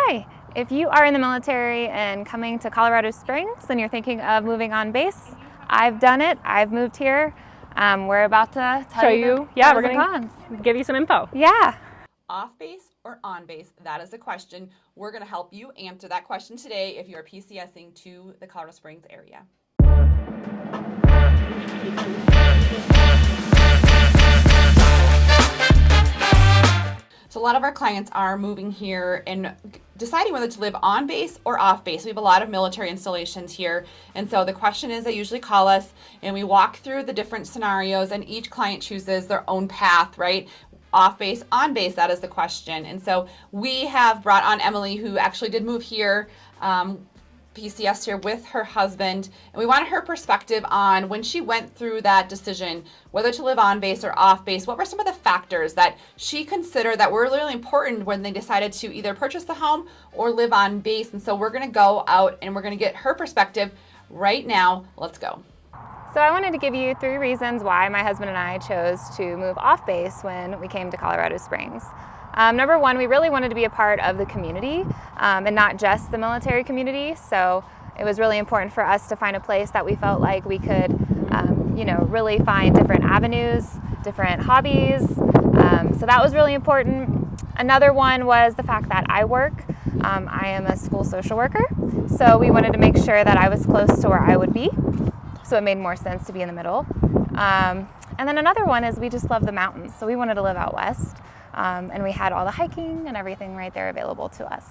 Hi, if you are in the military and coming to Colorado Springs and you're thinking of moving on base, I've done it. I've moved here. We're about to tell you the pros and cons. Give you some info. Yeah. Off base or on base? That is the question. We're going to help you answer that question today if you're PCSing to the Colorado Springs area. So a lot of our clients are moving here and deciding whether to live on base or off base. We have a lot of military installations here. And so the question is, they usually call us and we walk through the different scenarios and each client chooses their own path, right? Off base, on base, that is the question. And so we have brought on Emily, who actually did move here, PCS here with her husband, and we wanted her perspective on when she went through that decision whether to live on base or off base. What were some of the factors that she considered that were really important when they decided to either purchase the home or live on base? And so we're going to go out and we're going to get her perspective right now. Let's go. So I wanted to give you 3 reasons why my husband and I chose to move off base when we came to Colorado Springs. Number 1, we really wanted to be a part of the community and not just the military community. So it was really important for us to find a place that we felt like we could, really find different avenues, different hobbies. So that was really important. Another one was the fact that I work. I am a school social worker. So we wanted to make sure that I was close to where I would be. So it made more sense to be in the middle. And then another one is we just love the mountains. So we wanted to live out west. And we had all the hiking and everything right there available to us.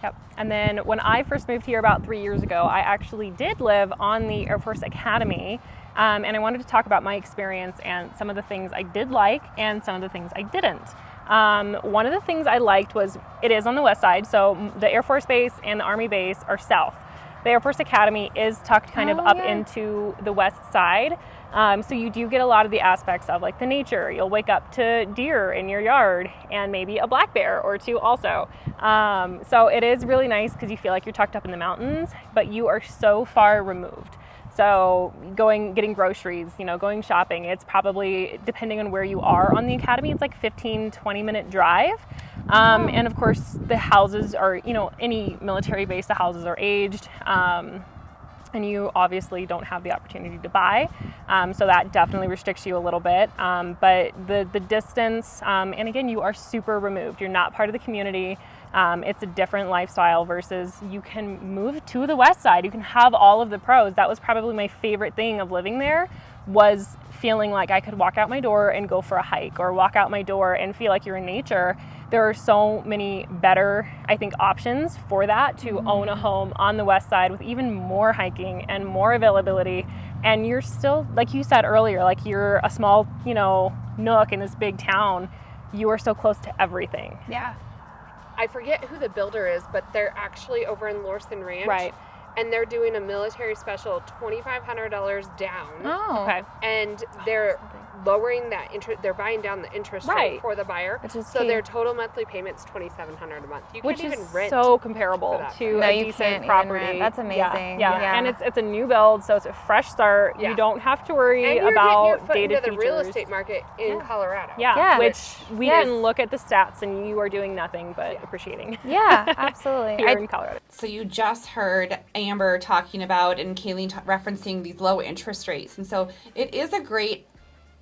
Yep. And then when I first moved here about 3 years ago, I actually did live on the Air Force Academy. And I wanted to talk about my experience and some of the things I did like and some of the things I didn't. One of the things I liked was it is on the west side. So the Air Force Base and the Army Base are south. The Air Force Academy is tucked kind of up into the west side. So you do get a lot of the aspects of like the nature. You'll wake up to deer in your yard and maybe a black bear or 2 also. So it is really nice because you feel like you're tucked up in the mountains, but you are so far removed. So getting groceries, going shopping, it's probably, depending on where you are on the academy, it's like 15-20 minute drive. And of course the houses are, any military base, the houses are aged. And you obviously don't have the opportunity to buy. So that definitely restricts you a little bit. But the distance, and again, you are super removed. You're not part of the community. It's a different lifestyle versus you can move to the west side. You can have all of the pros. That was probably my favorite thing of living there, was feeling like I could walk out my door and go for a hike, or walk out my door and feel like you're in nature. There are so many better, I think, options for that to own a home on the west side with even more hiking and more availability. And you're still, like you said earlier, like you're a small, nook in this big town. You are so close to everything. Yeah. I forget who the builder is, but they're actually over in Lorson Ranch. Right. And they're doing a military special, $2,500 down. Oh. Okay. And they're lowering that interest. They're buying down the interest rate for the buyer. Which is so key. their total monthly payment's $2,700 a month. You Which can't is even rent. so comparable to No, a you decent can't property. even rent. That's amazing. Yeah. And it's a new build, so it's a fresh start. Yeah. You don't have to worry and you're about getting your foot dated into the features. real estate market in Colorado. Yeah, which we Yes. can look at the stats and you are doing nothing but appreciating. Yeah, absolutely. Here in Colorado. So you just heard Amber talking about and Kayleen referencing these low interest rates. And so it is a great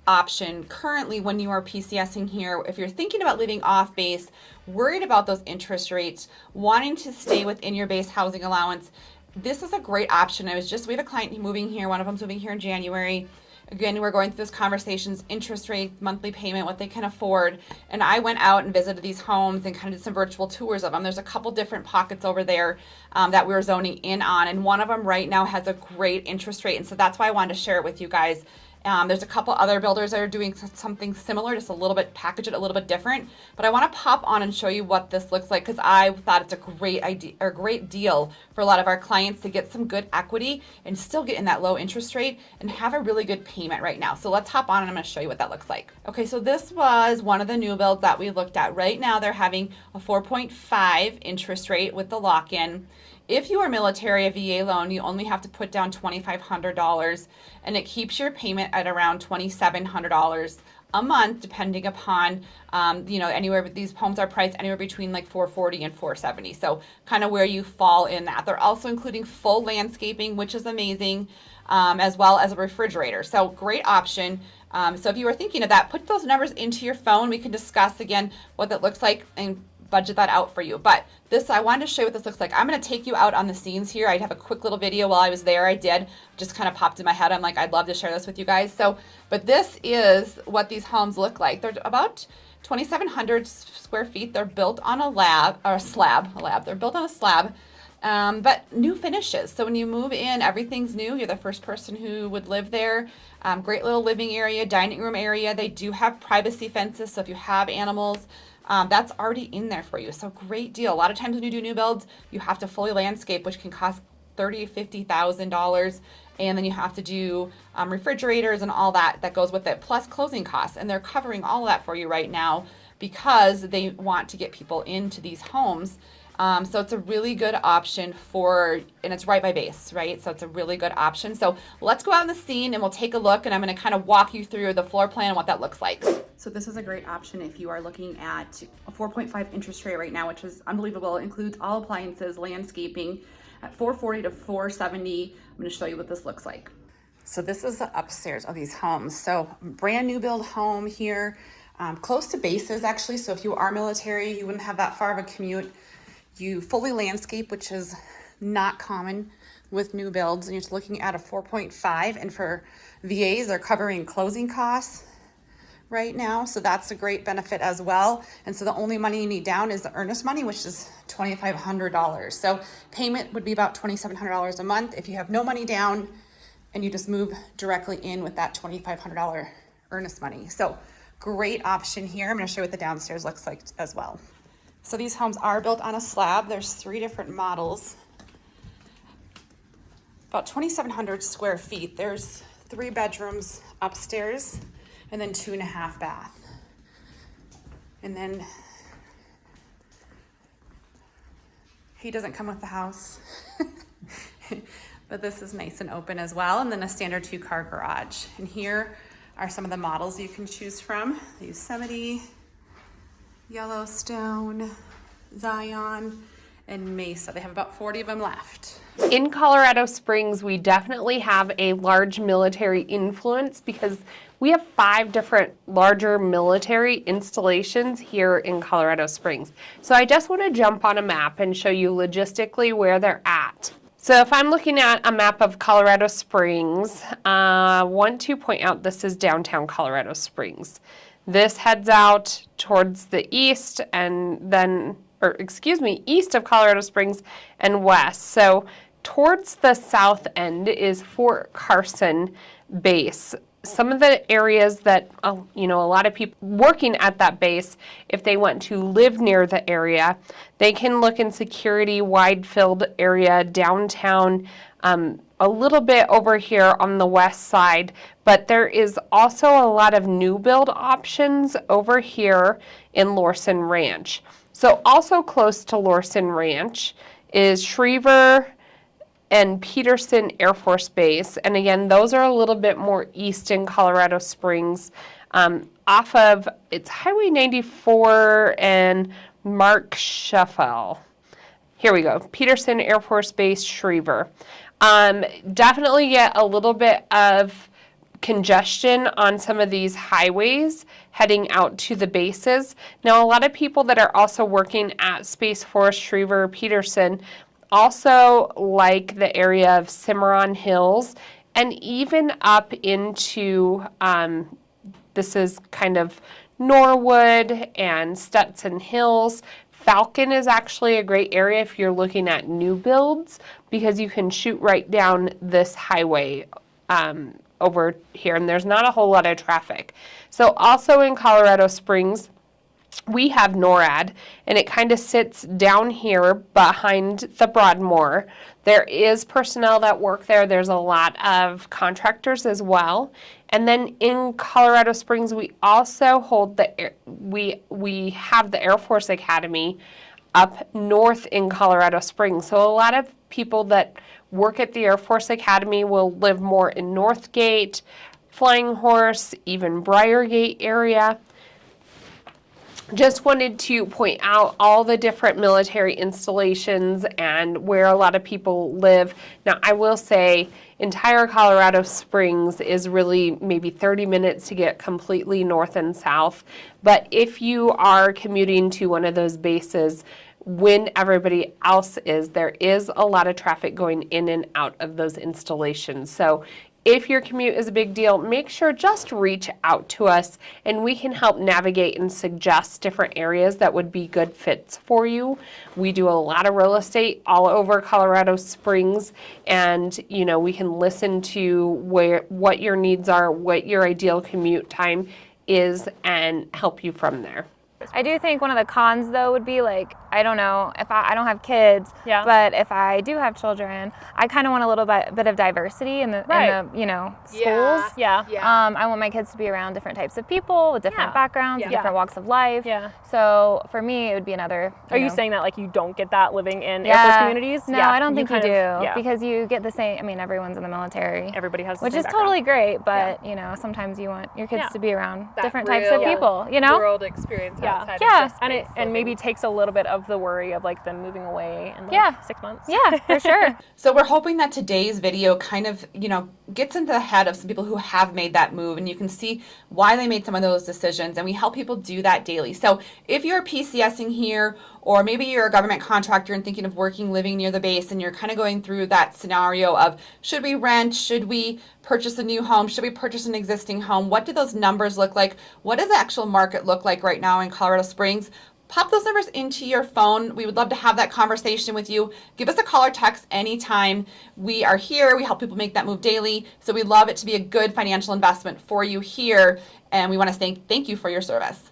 option currently when you are PCSing here. If you're thinking about living off base, worried about those interest rates, wanting to stay within your base housing allowance, this is a great option. We have a client moving here. One of them's moving here in January. Again, we're going through those conversations, interest rate, monthly payment, what they can afford. And I went out and visited these homes and kind of did some virtual tours of them. There's a couple different pockets over there that we were zoning in on. And one of them right now has a great interest rate. And so that's why I wanted to share it with you guys. There's a couple other builders that are doing something similar, just a little bit, package it a little bit different. But I want to pop on and show you what this looks like, because I thought it's a great idea, or a great deal for a lot of our clients to get some good equity and still get in that low interest rate and have a really good payment right now. So let's hop on and I'm going to show you what that looks like. Okay, so this was one of the new builds that we looked at. Right now they're having a 4.5 interest rate with the lock-in. If you are military, a VA loan, you only have to put down $2,500, and it keeps your payment at around $2,700 a month, depending upon, anywhere, these homes are priced anywhere between like $440 and $470. So kind of where you fall in that. They're also including full landscaping, which is amazing, as well as a refrigerator. So great option. So if you were thinking of that, put those numbers into your phone. We can discuss again what that looks like and budget that out for you. But this, I wanted to show you what this looks like. I'm going to take you out on the scenes here. I have a quick little video while I was there. I did, just kind of popped in my head. I'm like, I'd love to share this with you guys. So, but this is what these homes look like. They're about 2,700 square feet. They're built on a slab. They're built on a slab, but new finishes. So when you move in, everything's new. You're the first person who would live there. Great little living area, dining room area. They do have privacy fences. So if you have animals, that's already in there for you. So great deal. A lot of times when you do new builds, you have to fully landscape, which can cost $30,000, $50,000. And then you have to do refrigerators and all that goes with it, plus closing costs. And they're covering all of that for you right now because they want to get people into these homes. So it's a really good option and it's right by base, right? So it's a really good option. So let's go out in the scene and we'll take a look, and I'm going to kind of walk you through the floor plan and what that looks like. So this is a great option if you are looking at a 4.5 interest rate right now, which is unbelievable. It includes all appliances, landscaping at $440 to $470. I'm going to show you what this looks like. So this is the upstairs of these homes. So brand new build home here, close to bases actually. So if you are military, you wouldn't have that far of a commute. You fully landscape, which is not common with new builds, and you're looking at a 4.5, and for VAs, they're covering closing costs right now, so that's a great benefit as well. And so the only money you need down is the earnest money, which is $2,500. So payment would be about $2,700 a month if you have no money down and you just move directly in with that $2,500 earnest money. So great option here. I'm going to show you what the downstairs looks like as well. So these homes are built on a slab. There's 3 different models. About 2,700 square feet. There's 3 bedrooms upstairs and then 2.5 bath. And then he doesn't come with the house, but this is nice and open as well. And then a standard 2-car garage. And here are some of the models you can choose from. The Yosemite, Yellowstone, Zion, and Mesa. They have about 40 of them left. In Colorado Springs, we definitely have a large military influence because we have 5 different larger military installations here in Colorado Springs. So I just want to jump on a map and show you logistically where they're at. So if I'm looking at a map of Colorado Springs, want to point out this is downtown Colorado Springs. This heads out towards the east and then, east of Colorado Springs and west. So towards the south end is Fort Carson Base. Some of the areas that, a lot of people working at that base, if they want to live near the area, they can look in security, wide-filled area, downtown, a little bit over here on the west side, but there is also a lot of new build options over here in Lorson Ranch. So also close to Lorson Ranch is Schriever and Peterson Air Force Base. And again, those are a little bit more east in Colorado Springs, off of, it's Highway 94 and Mark Shuffel. Here we go, Peterson Air Force Base, Schriever. Definitely get a little bit of congestion on some of these highways heading out to the bases. Now, a lot of people that are also working at Space Force, Schriever, Peterson, also like the area of Cimarron Hills and even up into, this is kind of Norwood and Stetson Hills. Falcon is actually a great area if you're looking at new builds because you can shoot right down this highway over here, and there's not a whole lot of traffic. So also in Colorado Springs, we have NORAD, and it kind of sits down here behind the Broadmoor. There is personnel that work there. There's a lot of contractors as well. And then in Colorado Springs, we also hold we have the Air Force Academy up north in Colorado Springs. So a lot of people that work at the Air Force Academy will live more in Northgate, Flying Horse, even Briargate area. Just wanted to point out all the different military installations and where a lot of people live. Now, I will say entire Colorado Springs is really maybe 30 minutes to get completely north and south. But if you are commuting to one of those bases, when everybody else is, there is a lot of traffic going in and out of those installations. So if your commute is a big deal, make sure just reach out to us and we can help navigate and suggest different areas that would be good fits for you. We do a lot of real estate all over Colorado Springs, and we can listen to what your needs are, what your ideal commute time is, and help you from there. I do think one of the cons, though, would be like, I don't know, if I don't have kids, Yeah. but if I do have children, I kind of want a little bit of diversity in the schools. Yeah. I want my kids to be around different types of people with different Yeah. backgrounds, and Yeah. different walks of life. Yeah. So for me, it would be another. Are you know, saying that like you don't get that living in Air Force communities? No, Yeah, I don't think you kind do, of- yeah. because you get the same. I mean, everyone's in the military. Everybody has the which same is background. totally great, but sometimes you want your kids Yeah. to be around That different types of real people. world experience Yeah. outside Yeah. of just And base living. maybe takes a little bit of the worry of like them moving away in like Yeah. 6 months. Yeah, for sure. So we're hoping that today's video kind of, gets into the head of some people who have made that move, and you can see why they made some of those decisions, and we help people do that daily. So if you're PCSing here, or maybe you're a government contractor and thinking of living near the base, and you're kind of going through that scenario of, should we rent? Should we purchase a new home? Should we purchase an existing home? What do those numbers look like? What does the actual market look like right now in Colorado Springs? Pop those numbers into your phone. We would love to have that conversation with you. Give us a call or text anytime. We are here. We help people make that move daily. So we love it to be a good financial investment for you here. And we want to thank you for your service.